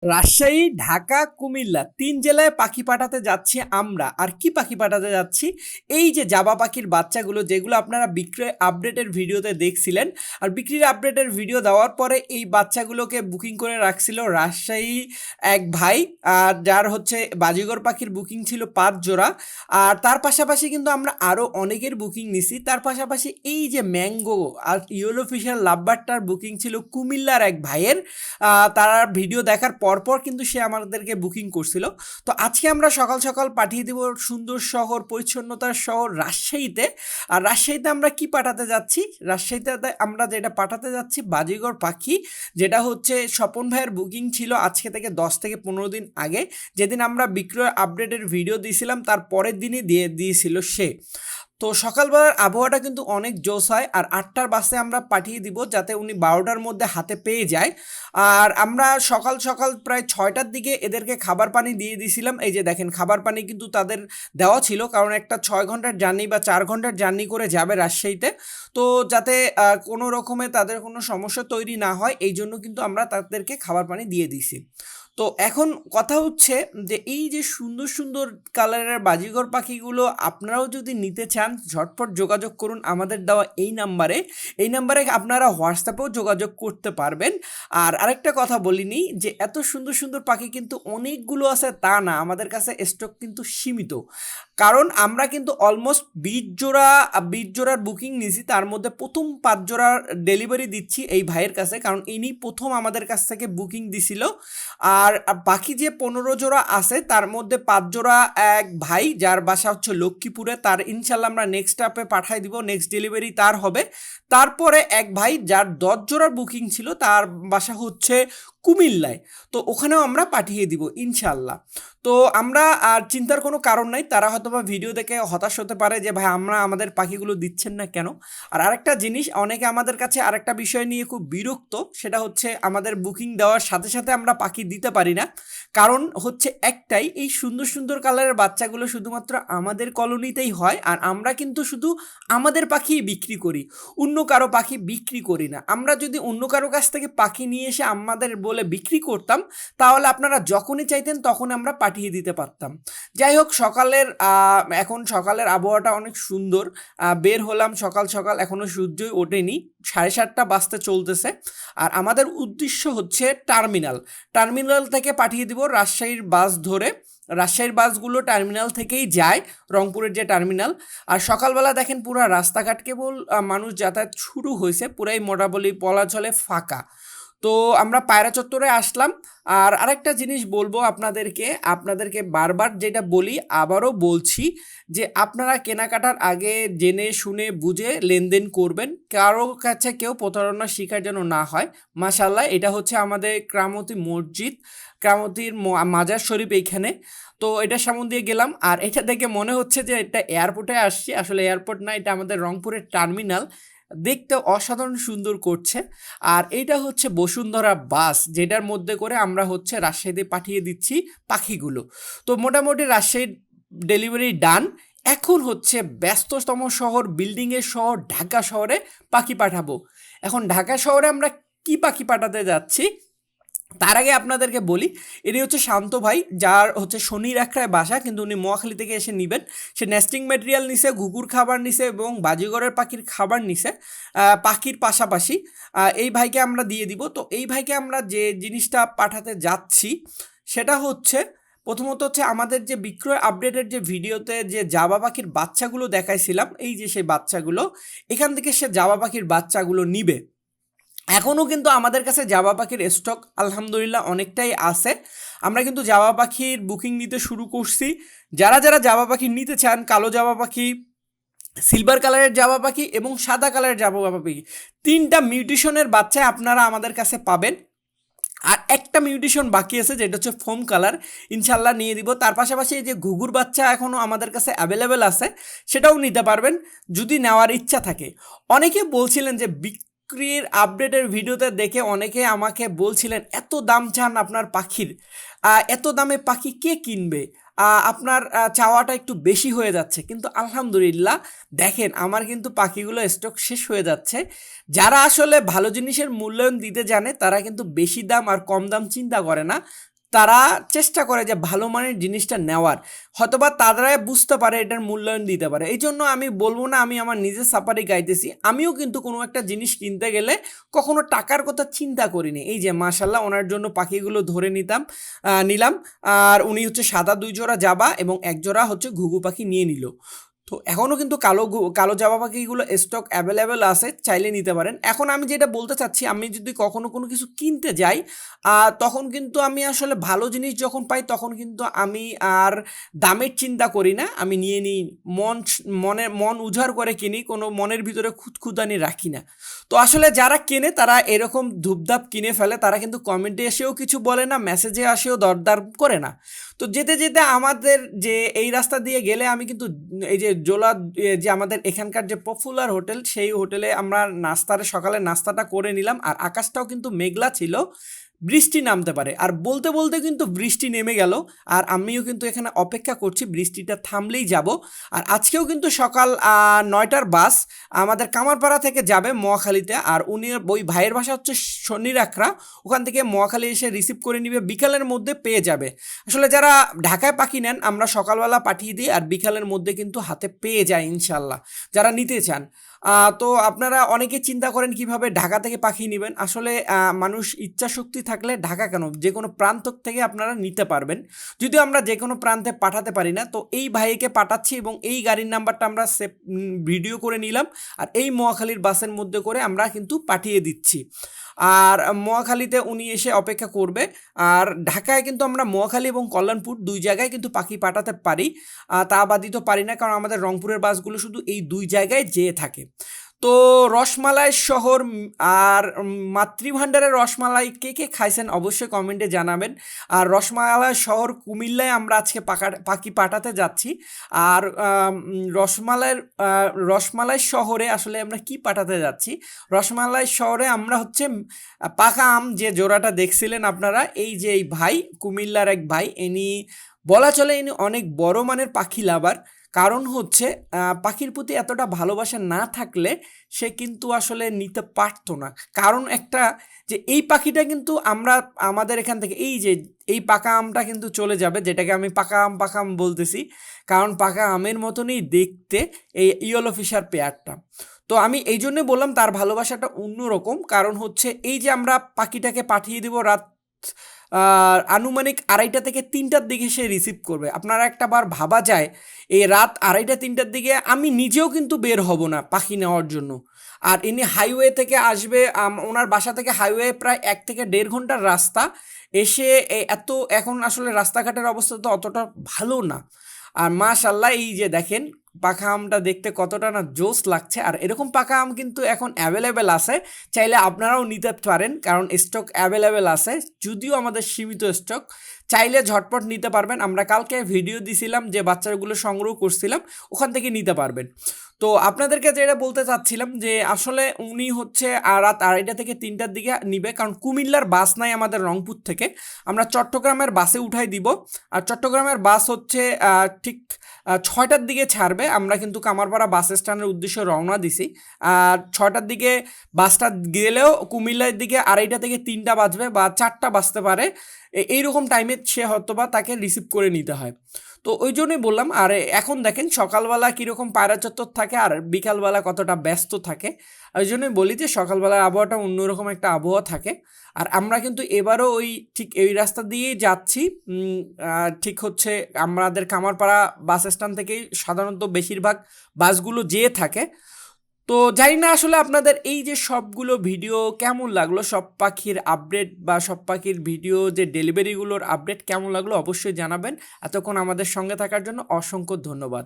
রাজশাহী, ঢাকা, কুমিল্লা ৩ জেলায় পাখি পাঠাতে যাচ্ছি আমরা। আর কি পাখি পাঠাতে যাচ্ছি? এই যে জাবা পাখির বাচ্চাগুলো যেগুলো আপনারা বিক্রয় আপডেটের ভিডিওতে দেখছিলেন। আর বিক্রির আপডেটের ভিডিও দেওয়ার পরে এই বাচ্চাগুলোকে বুকিং করে রাখছিল রাজশাহী এক ভাই। আর যার হচ্ছে বাজিগর পাখির বুকিং ছিল ৫ জোড়া। আর তার পাশাপাশি কিন্তু আমরা আরও অনেকের বুকিং নিছি। তার পাশাপাশি এই যে ম্যাঙ্গো আর ইয়েলো ফিশার লাভবার্ডটার বুকিং ছিল কুমিল্লার এক ভাইয়ের। তার ভিডিও দেখার পরপর কিন্তু সে আমাদেরকে বুকিং করছিল। তো আজকে আমরা সকাল সকাল পাঠিয়ে দেব সুন্দর শহর, পরিচ্ছন্নতার শহর রাজশাহীতে। আর রাজশাহীতে আমরা কি পাঠাতে যাচ্ছি? রাজশাহীতে আমরা যেটা পাঠাতে যাচ্ছি বাজিগর পাখি, যেটা হচ্ছে স্বপন ভাইয়ের বুকিং ছিল আজকে থেকে 10 থেকে 15 দিন আগে। যেদিন আমরা বিক্রয় আপডেটের ভিডিও দিয়েছিলাম তার পরের দিনই দিয়েছিল সে। তো সকালবেলার আবহাওয়াটা কিন্তু অনেক জোশ হয়। আর ৮টার বাসে আমরা পাঠিয়ে দিব যাতে উনি 12টার মধ্যে হাতে পেয়ে যায়। আর আমরা সকাল সকাল প্রায় 6টার দিকে এদেরকে খাবার পানি দিয়ে দিয়েছিলাম। এই যে দেখেন, খাবার পানি কিন্তু তাদের দেওয়া ছিল, কারণ একটা 6 ঘন্টার জার্নি বা 4 ঘন্টার জার্নি করে যাবে রাজশাহীতে। তো যাতে কোনো রকমে তাদের কোনো সমস্যা তৈরি না হয়, এই জন্য কিন্তু আমরা তাদেরকে খাবার পানি দিয়ে দিছি। তো এখন কথা হচ্ছে যে এই যে সুন্দর সুন্দর কালারের বাজিঘর পাখিগুলো আপনারাও যদি নিতে চান, ঝটপট যোগাযোগ করুন আমাদের দেওয়া এই নাম্বারে। এই নাম্বারে আপনারা হোয়াটসঅ্যাপেও যোগাযোগ করতে পারবেন। আর আরেকটা কথা বলিনি, যে এত সুন্দর সুন্দর পাখি কিন্তু অনেকগুলো আছে তা না, আমাদের কাছে স্টক কিন্তু সীমিত। কারণ আমরা কিন্তু অলমোস্ট 20 জোড়ার বুকিং নিয়েছি, তার মধ্যে প্রথম 5 জোড়ার ডেলিভারি দিচ্ছি এই ভাইয়ের কাছে, কারণ ইনি প্রথম আমাদের কাছ থেকে বুকিং দিছিল। আর বাকি যে 15 জোড়া আছে তার মধ্যে 5 জোড়া এক ভাই যার বাসা হচ্ছে লক্ষ্মীপুরে, তার ইনশাল্লাহ আমরা নেক্সট স্টপে পাঠাই দিব, নেক্সট ডেলিভারি তার হবে। তারপরে এক ভাই যার 10 জোড়ার বুকিং ছিল, তার বাসা হচ্ছে কুমিল্লায়, তো ওখানেও আমরা পাঠিয়ে দিব ইনশাল্লাহ। তো আমরা আর চিন্তার কোনো কারণ নাই। তারা হয়তো বা ভিডিও দেখে হতাশ হতে পারে যে ভাই আমরা আমাদের পাখিগুলো দিচ্ছেন না কেন। আর আরেকটা জিনিস, অনেকে আমাদের কাছে আরেকটা বিষয় নিয়ে খুব বিরক্ত, সেটা হচ্ছে আমাদের বুকিং দেওয়ার সাথে সাথে আমরা পাখি দিতে পারি না। কারণ হচ্ছে একটাই, এই সুন্দর সুন্দর কালারের বাচ্চাগুলো শুধুমাত্র আমাদের কলোনিতেই হয়। আর আমরা কিন্তু শুধু আমাদের পাখি বিক্রি করি, অন্য কারো পাখি বিক্রি করি না। আমরা যদি অন্য কারো কাছ থেকে পাখি নিয়ে এসে আমাদের বলে বিক্রি করতাম, তাহলে আপনারা যখনই চাইতেন তখন আমরা পাঠিয়ে দিতে পারতাম। যাই হোক, এখন সকালের আবহাওয়াটা অনেক সুন্দর। বের হলাম সকাল সকাল, এখনও সূর্যই ওঠেনি, 7:30 বাজতে চলতেছে। আর আমাদের উদ্দেশ্য হচ্ছে টার্মিনাল থেকে পাঠিয়ে দিব রাজশাহীর বাস ধরে। রাজশাহীর বাসগুলো টার্মিনাল থেকেই যায়, রংপুরের যে টার্মিনাল। আর সকালবেলা দেখেন পুরো রাস্তাঘাট কেবল মানুষ যাতায়াত শুরু হয়েছে, পুরাই মোটামুটি বলা চলে ফাঁকা। তো আমরা পায়রা চত্বরে আসলাম। আর আরেকটা জিনিস বলবো আপনাদেরকে বারবার যেটা বলি আবারও বলছি, যে আপনারা কেনাকাটার আগে জেনে শুনে বুঝে লেনদেন করবেন, কারো কাছে কেউ প্রতারণার শিকার যেন না হয়। মাশাআল্লাহ, এটা হচ্ছে আমাদের ক্রামতি মসজিদ, ক্রামতির মাজার শরীফ এইখানে। তো এটা সামন দিয়ে গেলাম, আর এটা দেখে মনে হচ্ছে যে এটা এয়ারপোর্টে আসছি, আসলে এয়ারপোর্ট না, এটা আমাদের রংপুরের টার্মিনাল। দেখতে অসাধারণ সুন্দর করছে। আর এইটা হচ্ছে বসুন্ধরা বাস, যেটার মধ্যে করে আমরা হচ্ছে রাজশাহীতে পাঠিয়ে দিচ্ছি পাখিগুলো। তো মোটামুটি রাজশাহীর ডেলিভারি ডান। এখন হচ্ছে ব্যস্ততম শহর, বিল্ডিংয়ের শহর ঢাকা শহরে পাখি পাঠাবো। এখন ঢাকা শহরে আমরা কি পাখি পাঠাতে যাচ্ছি তার আগে আপনাদেরকে বলি, এটি হচ্ছে শান্ত ভাই, যার হচ্ছে শনির একরায় বাসা, কিন্তু উনি মহাখালী থেকে এসে নেবেন। সে নেস্টিং ম্যাটেরিয়াল নিছে, ঘুঘুর খাবার নিছে এবং বাজিগরের পাখির খাবার নিছে পাখির পাশাপাশি। এই ভাইকে আমরা দিয়ে দিব। তো এই ভাইকে আমরা যে জিনিসটা পাঠাতে যাচ্ছি সেটা হচ্ছে, প্রথমত হচ্ছে আমাদের যে বিক্রয় আপডেটের যে ভিডিওতে যে জাবা পাখির বাচ্চাগুলো দেখাইছিলাম, এই যে সেই বাচ্চাগুলো, এখান থেকে সে জাবা পাখির বাচ্চাগুলো নিবে। এখনও কিন্তু আমাদের কাছে জাবা পাখির স্টক আলহামদুলিল্লাহ অনেকটাই আছে। আমরা কিন্তু জাবা পাখির বুকিং নিতে শুরু করছি। যারা যারা জাবা পাখি নিতে চান, কালো জাবা পাখি, সিলভার কালারের জাবা পাখি এবং সাদা কালারের জাবা পাখি, 3টা মিউটেশনের বাচ্চা আপনারা আমাদের কাছে পাবেন। আর একটা মিউটেশন বাকি আছে, যেটা হচ্ছে ফোম কালার, ইনশাল্লাহ নিয়ে দিব। তার পাশাপাশি এই যে ঘুঘুর বাচ্চা এখনও আমাদের কাছে অ্যাভেলেবেল আছে, সেটাও নিতে পারবেন যদি নেওয়ার ইচ্ছা থাকে। অনেকে বলছিলেন যে বিক্রির আপডেটের ভিডিওতে দেখে অনেকে আমাকে বলছিলেন এত দাম চান আপনার পাখির, এত দামে পাখি কে কিনবে, আপনার চাওয়াটা একটু বেশি হয়ে যাচ্ছে। কিন্তু আলহামদুলিল্লাহ দেখেন, আমার কিন্তু পাখিগুলো স্টক শেষ হয়ে যাচ্ছে। যারা আসলে ভালো জিনিসের মূল্যায়ন দিতে জানে তারা কিন্তু বেশি দাম আর কম দাম চিন্তা করে না। তারা চেষ্টা করে যে ভালো মানের জিনিসটা নেওয়ার, হয়তোবা তারাই বুঝতে পারে, এটার মূল্যায়ন দিতে পারে। এই জন্য আমি বলবো না আমি আমার নিজের সাফারি গাইতেছি, আমিও কিন্তু কোনো একটা জিনিস কিনতে গেলে কখনো টাকার কথা চিন্তা করিনি। এই যে মাশাল্লাহ ওনার জন্য পাখিগুলো ধরে নিলাম, আর উনি হচ্ছে সাদা 2 জোড়া জাবা এবং 1 জোড়া হচ্ছে ঘুঘু পাখি নিয়ে নিল। তো এখনও কিন্তু কালো জাবা পাখিগুলো স্টক অ্যাভেলেবেল আছে, চাইলে নিতে পারেন। এখন আমি যেটা বলতে চাচ্ছি, আমি যদি কখনো কোনো কিছু কিনতে যাই তখন কিন্তু আমি আসলে ভালো জিনিস যখন পাই তখন কিন্তু আমি আর দামের চিন্তা করি না, আমি নিয়ে নিই, মন উজাড় করে কিনি, কোনো মনের ভিতরে খুঁতখুঁতানি রাখি না। তো আসলে যারা কেনে তারা এরকম ধূপধাপ কিনে ফেলে, তারা কিন্তু কমেন্টে এসেও কিছু বলে না, মেসেজে আসেও দরদার করে না। তো যেতে যেতে আমাদের যে এই রাস্তা দিয়ে গেলে আমি কিন্তু এই যে যে আমাদের এখানকার যে পপুলার হোটেল, সেই হোটেলে আমরা সকালে নাস্তাটা করে নিলাম। আর আকাশটাও কিন্তু মেঘলা ছিল, বৃষ্টি নামতে পারে, আর বলতে বলতে কিন্তু বৃষ্টি নেমে গেল। আর আমিও কিন্তু এখানে অপেক্ষা করছি বৃষ্টিটা থামলেই যাব। আর আজকেও কিন্তু সকাল 9টার বাস আমাদের কামারপাড়া থেকে যাবে মহাখালীতে, আর উনি ওই ভাইয়ের বাসা হচ্ছে শনিরাখড়া, ওখান থেকে মহাখালী এসে রিসিভ করে নিবে, বিকালের মধ্যে পেয়ে যাবে। আসলে যারা ঢাকায় পাখি নেন আমরা সকালবেলা পাঠিয়ে দিই, আর বিকালের মধ্যে কিন্তু হাতে পেয়ে যায় ইনশাল্লাহ যারা নিতে চান। তো আপনারা অনেকে চিন্তা করেন কিভাবে ঢাকা থেকে পাখি নেবেন। আসলে মানুষ ইচ্ছা শক্তি থাকলে ঢাকা কেন, যে কোনো প্রান্ত থেকে আপনারা নিতে পারবেন। যদিও আমরা যে কোনো প্রান্তে পাঠাতে পারি না, তো এই ভাইকে পাঠাচ্ছি এবং এই গাড়ির নাম্বারটা আমরা ভিডিও করে নিলাম, আর এই মহাখালীর বাসের মধ্যে করে আমরা কিন্তু পাঠিয়ে দিচ্ছি। আর মহাখালীতে উনি এসে অপেক্ষা করবে। আর ঢাকায় কিন্তু আমরা মহাখালী এবং কল্যাণপুর 2 জায়গায় কিন্তু পাখি পাঠাতে পারি, তা বাদিত পারি না, কারণ আমাদের রংপুরের বাসগুলো শুধু এই 2 জায়গায় যেয়ে থাকে। তো রসমালাই শহর আর মাতৃভাণ্ডারের রসমালাই কে কে খাইছেন অবশ্যই কমেন্টে জানাবেন। আর রসমালাই শহর কুমিল্লায় আমরা আজকে পাখি পাঠাতে যাচ্ছি। আর রসমালাই শহরে আসলে আমরা কি পাঠাতে যাচ্ছি, রসমালাই শহরে আমরা হচ্ছে পাকা আম, যে জোড়াটা দেখছিলেন আপনারা, এই যে এই ভাই কুমিল্লার এক ভাই, ইনি বলা চলে ইনি অনেক বড় মানের পাখি লাভার। কারণ হচ্ছে পাখির প্রতি এতটা ভালোবাসা না থাকলে সে কিন্তু আসলে নিতে পারতো না। কারণ একটা যে এই পাখিটা কিন্তু আমাদের এখান থেকে এই পাকা আমটা কিন্তু চলে যাবে, যেটাকে আমি পাকা আম বলতেছি, কারণ পাকা আমের মতনই দেখতে এই ইয়েলো ফিশার পেয়ারটা। তো আমি এই জন্যই বললাম তার ভালোবাসাটা অন্যরকম। কারণ হচ্ছে এই যে আমরা পাখিটাকে পাঠিয়ে দিব রাত আনুমানিক 2:30 থেকে 3টার দিকে সে রিসিভ করবে। আপনারা একটা বার ভাবা যায়, এই রাত 2:30-3টার দিকে আমি নিজেও কিন্তু বের হব না পাখি নেওয়ার জন্য। আর ইনি হাইওয়ে থেকে আসবে, ওনার বাসা থেকে হাইওয়ে প্রায় 1 থেকে 1.5 ঘন্টার রাস্তা। এসে এখন আসলে রাস্তাঘাটের অবস্থা তো অতটা ভালো না। আর মাশাল্লাহ এই যে দেখেন পাকা আমটা দেখতে কতটা না জোস লাগছে। আর এরকম পাকা আম কিন্তু এখন অ্যাভেলেবেল আছে, চাইলে আপনারাও নিতে পারেন, কারণ স্টক অ্যাভেলেবেল আছে, যদিও আমাদের সীমিত স্টক, চাইলে ঝটপট নিতে পারবেন। আমরা কালকে ভিডিও দিছিলাম যে বাচ্চাগুলো সংগ্রহ করছিলাম, ওখান থেকে নিতে পারবেন। তো আপনাদেরকে যেটা বলতে চাচ্ছিলাম যে আসলে উনি হচ্ছে রাত 2:30 থেকে 3টার দিকে নিবে, কারণ কুমিল্লার বাস নাই আমাদের রংপুর থেকে, আমরা চট্টগ্রামের বাসে উঠাই দিব। আর চট্টগ্রামের বাস হচ্ছে ঠিক 6টার দিকে ছাড়বে। আমরা কিন্তু কামারপাড়া বাস স্ট্যান্ডের উদ্দেশ্যে রওনা দিছি। আর 6টার দিকে বাসটা গেলেও কুমিল্লার দিকে 2:30 থেকে 3টা বাজবে বা 4টা বাজতে পারে, এইরকম টাইমে সে হয়তোবা তাকে রিসিভ করে নিতে হয়। তো ওই জন্যই বললাম। আর এখন দেখেন সকালবেলা কীরকম পায়রা চত্বর থাকে আর বিকালবেলা কতটা ব্যস্ত থাকে, ওই জন্যই বলি যে সকালবেলার আবহাওয়াটা অন্যরকম একটা আবহাওয়া থাকে। আর আমরা কিন্তু এবারও ঠিক এই রাস্তা দিয়েই যাচ্ছি। ঠিক হচ্ছে আমাদের কামারপাড়া বাস স্ট্যান্ড থেকেই সাধারণত বেশিরভাগ বাসগুলো যেয়ে থাকে। তো জানি না আসলে আপনাদের এই যে সবগুলো ভিডিও কেমন লাগলো, সব পাখির আপডেট বা সব পাখির ভিডিও যে ডেলিভারিগুলোর আপডেট কেমন লাগলো অবশ্যই জানাবেন। এতক্ষণ আমাদের সঙ্গে থাকার জন্য অসংখ্য ধন্যবাদ।